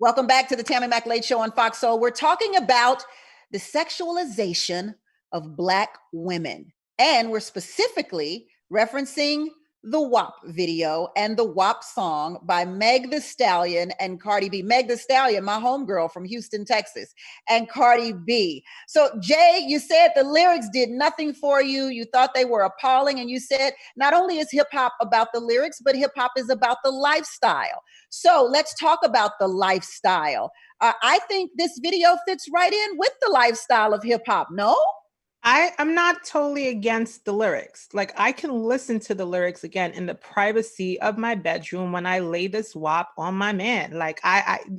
Welcome back to the Tammi Mac Late Show on Fox Soul. We're talking about the sexualization of Black women. And we're specifically referencing the WAP video and the WAP song by Meg Thee Stallion and Cardi B. Meg Thee Stallion, my homegirl from Houston, Texas, and Cardi B. So Jay, you said the lyrics did nothing for you. You thought they were appalling. And you said not only is hip hop about the lyrics, but hip hop is about the lifestyle. So let's talk about the lifestyle. I think this video fits right in with the lifestyle of hip hop, no? I'm not totally against the lyrics. Like, I can listen to the lyrics again in the privacy of my bedroom when I lay this WAP on my man. Like,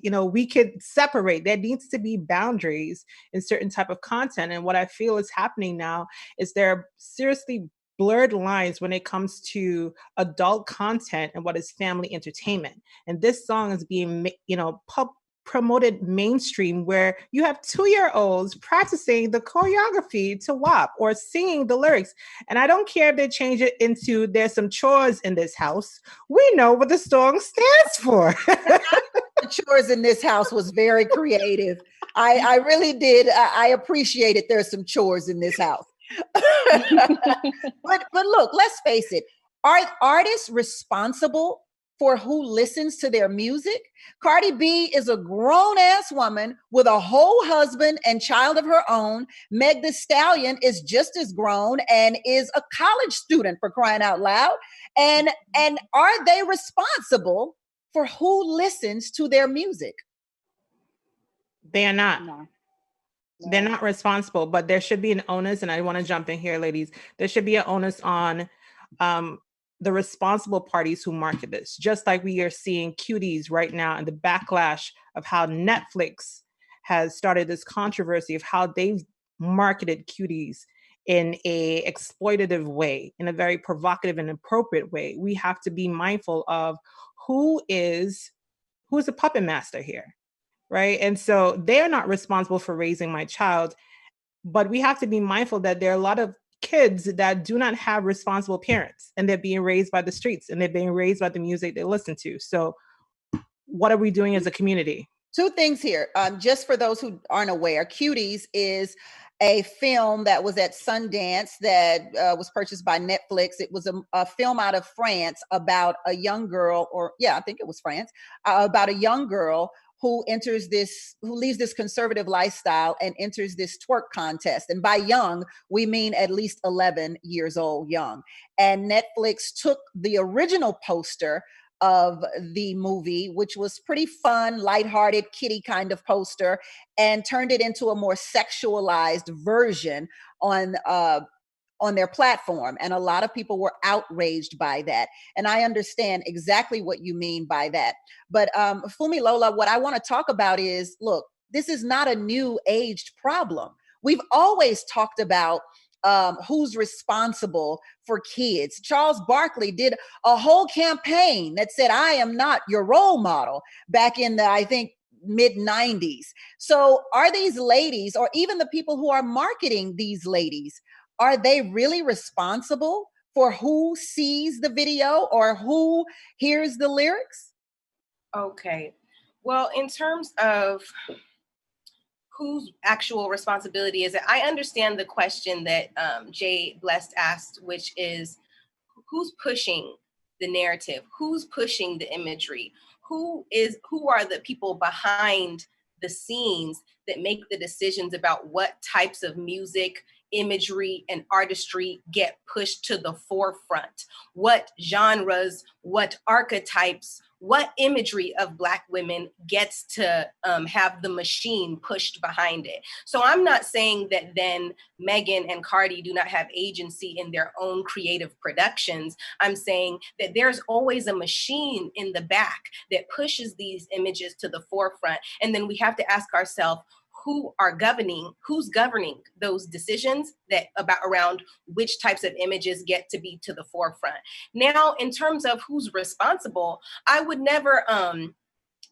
we could separate. There needs to be boundaries in certain type of content. And what I feel is happening now is there are seriously blurred lines when it comes to adult content and what is family entertainment. And this song is being, promoted mainstream, where you have 2-year-olds practicing the choreography to WAP or singing the lyrics. And I don't care if they change it into "there's some chores in this house." We know what the song stands for. The chores in this house was very creative. I really did. I appreciated "there's some chores in this house." but look, let's face it. Are artists responsible for who listens to their music? Cardi B is a grown-ass woman with a whole husband and child of her own. Meg Thee Stallion is just as grown and is a college student, for crying out loud. And are they responsible for who listens to their music? They are not. No. They're not responsible, but there should be an onus, and I want to jump in here, ladies. There should be an onus on the responsible parties who market this, just like we are seeing Cuties right now and the backlash of how Netflix has started this controversy of how they've marketed Cuties in a exploitative way, in a very provocative and appropriate way. We have to be mindful of who is a puppet master here, right? And so they're not responsible for raising my child, but we have to be mindful that there are a lot of kids that do not have responsible parents, and they're being raised by the streets, and they're being raised by the music they listen to. So what are we doing as a community? Two things here. Just for those who aren't aware, Cuties is a film that was at Sundance that was purchased by Netflix. It was a film out of France about a young girl, I think it was France, about a young girl who leaves this conservative lifestyle and enters this twerk contest. And by young, we mean at least 11 years old young. And Netflix took the original poster of the movie, which was pretty fun, lighthearted, kiddie kind of poster, and turned it into a more sexualized version on their platform. And a lot of people were outraged by that. And I understand exactly what you mean by that. But Funmilola, what I want to talk about is, look, this is not a new aged problem. We've always talked about who's responsible for kids. Charles Barkley did a whole campaign that said, "I am not your role model," back in the, I think, mid-90s. So are these ladies, or even the people who are marketing these ladies, are they really responsible for who sees the video or who hears the lyrics? Okay. Well, in terms of whose actual responsibility is it, I understand the question that Jay Blessed asked, which is who's pushing the narrative? Who's pushing the imagery? Who are the people behind the scenes that make the decisions about what types of music, imagery, and artistry get pushed to the forefront? What genres, what archetypes, what imagery of Black women gets to have the machine pushed behind it? So I'm not saying that then Megan and Cardi do not have agency in their own creative productions. I'm saying that there's always a machine in the back that pushes these images to the forefront. And then we have to ask ourselves, who's governing those decisions around which types of images get to be to the forefront. Now, in terms of who's responsible, I would never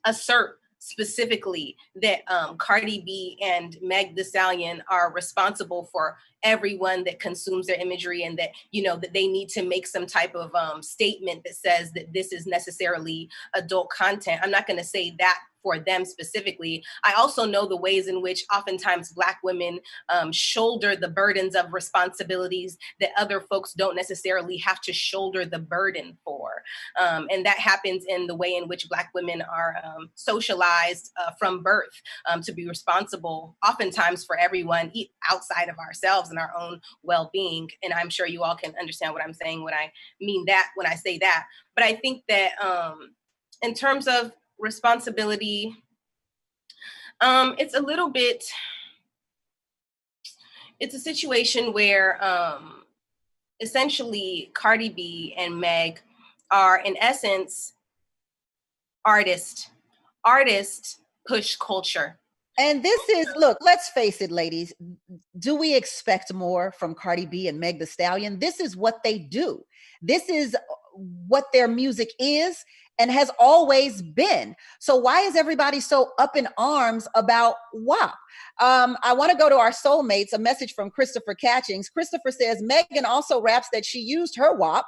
assert specifically that Cardi B and Meg Thee Stallion are responsible for everyone that consumes their imagery, and that, you know, that they need to make some type of statement that says that this is necessarily adult content. I'm not going to say that for them specifically. I also know the ways in which oftentimes Black women shoulder the burdens of responsibilities that other folks don't necessarily have to shoulder the burden for. And that happens in the way in which Black women are socialized from birth to be responsible oftentimes for everyone outside of ourselves and our own well-being. And I'm sure you all can understand what I'm saying when I mean that, when I say that. But I think that in terms of responsibility, it's a little bit, it's a situation where essentially Cardi B and Meg are in essence artists push culture. And this is, look, let's face it, ladies, do we expect more from Cardi B and Meg Thee Stallion? This is what they do. This is what their music is and has always been. So why is everybody so up in arms about WAP? I want to go to our soulmates, a message from Christopher Catchings. Christopher says, Megan also raps that she used her WAP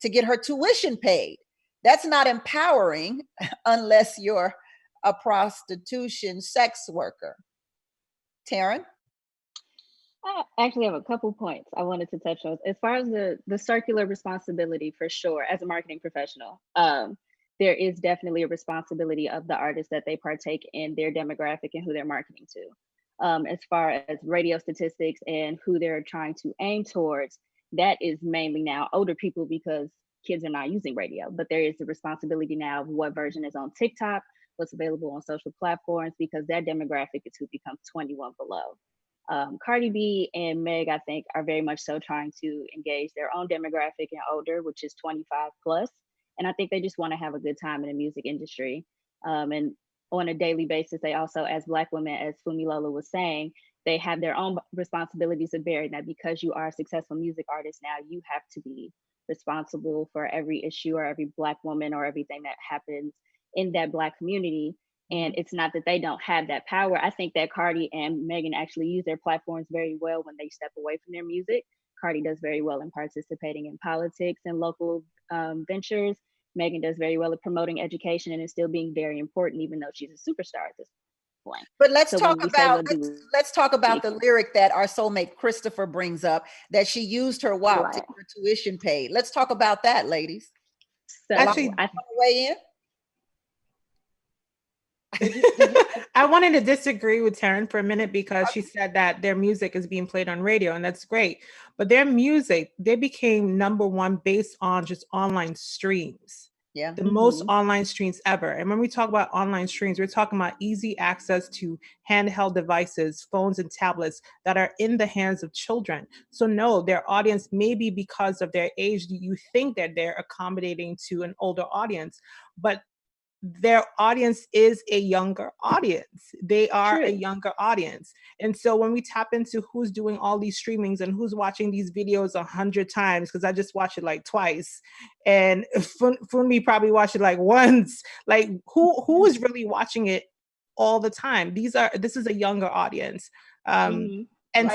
to get her tuition paid. That's not empowering unless you're a prostitution sex worker. Taerynn? I actually have a couple points I wanted to touch on. As far as the circular responsibility, for sure, as a marketing professional, there is definitely a responsibility of the artists that they partake in their demographic and who they're marketing to. As far as radio statistics and who they're trying to aim towards, that is mainly now older people because kids are not using radio. But there is the responsibility now of what version is on TikTok, what's available on social platforms, because that demographic is who becomes 21 below. Cardi B and Meg, I think, are very much so trying to engage their own demographic and older, which is 25 plus. And I think they just want to have a good time in the music industry. And on a daily basis, they also, as Black women, as Funmilola was saying, they have their own responsibilities to bear. That because you are a successful music artist now, you have to be responsible for every issue or every Black woman or everything that happens in that Black community. And it's not that they don't have that power. I think that Cardi and Megan actually use their platforms very well when they step away from their music. Cardi does very well in participating in politics and local ventures. Megan does very well at promoting education and is still being very important, even though she's a superstar at this point. But let's talk about the lyric that our soulmate Christopher brings up, that she used her WAP to get her tuition paid. Let's talk about that, ladies. So actually, I weigh in. I wanted to disagree with Taerynn for a minute because she said that their music is being played on radio, and that's great. But their music, they became #1 based on just online streams. Yeah. The most online streams ever. And when we talk about online streams, we're talking about easy access to handheld devices, phones and tablets that are in the hands of children. So no, their audience, maybe because of their age, you think that they're accommodating to an older audience, but their audience is a younger audience. They are a younger audience. And so when we tap into who's doing all these streamings and who's watching these videos 100 times, because I just watched it like twice, and Funmi probably watched it like once, like who is really watching it all the time? This is a younger audience. And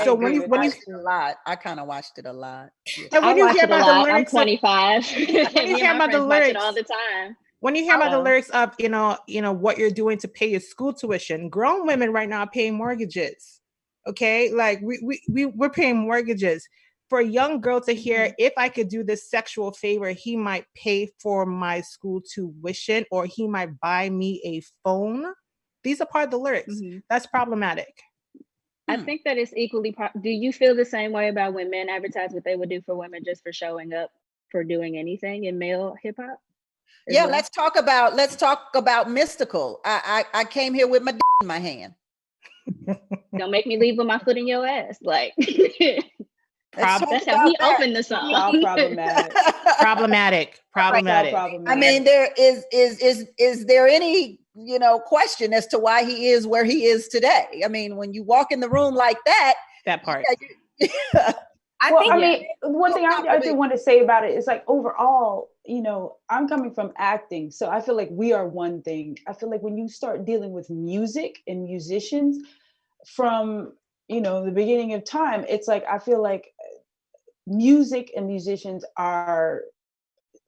so when you a lot, I kind of watched it a lot. Yeah. And when you hear about the lyrics, I'm 25. When you hear about the lyrics all the time. When you hear about the lyrics of, you know, what you're doing to pay your school tuition, grown women right now are paying mortgages. Okay. Like we're paying mortgages. For a young girl to hear, if I could do this sexual favor, he might pay for my school tuition or he might buy me a phone. These are part of the lyrics. That's problematic. I think that it's equally. Do you feel the same way about when men advertise what they would do for women just for showing up for doing anything in male hip hop? Yeah, let's talk about Mystical. I came here with my in my hand. Don't make me leave with my foot in your ass. Like that's how he opened the song. Problematic. I mean, there is there any question as to why he is where he is today? I mean, when you walk in the room like that part. I mean, one thing I do want to say about it is, like, overall, I'm coming from acting, so I feel like we are one thing. I feel like when you start dealing with music and musicians, from the beginning of time, it's like, I feel like music and musicians are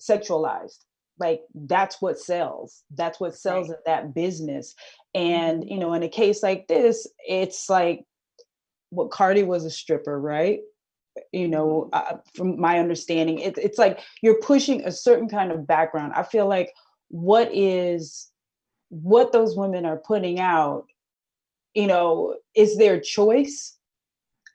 sexualized. Like that's what sells. That's what sells in that business. And, in a case like this, it's like, what, Cardi was a stripper, right? From my understanding, it's like you're pushing a certain kind of background. I feel like what those women are putting out, is their choice.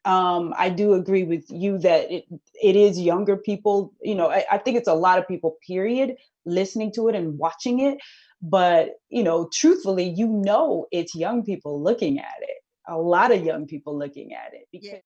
I do agree with you that it is younger people. I think it's a lot of people, period, listening to it and watching it. But, truthfully, it's young people looking at it. A lot of young people looking at it. Because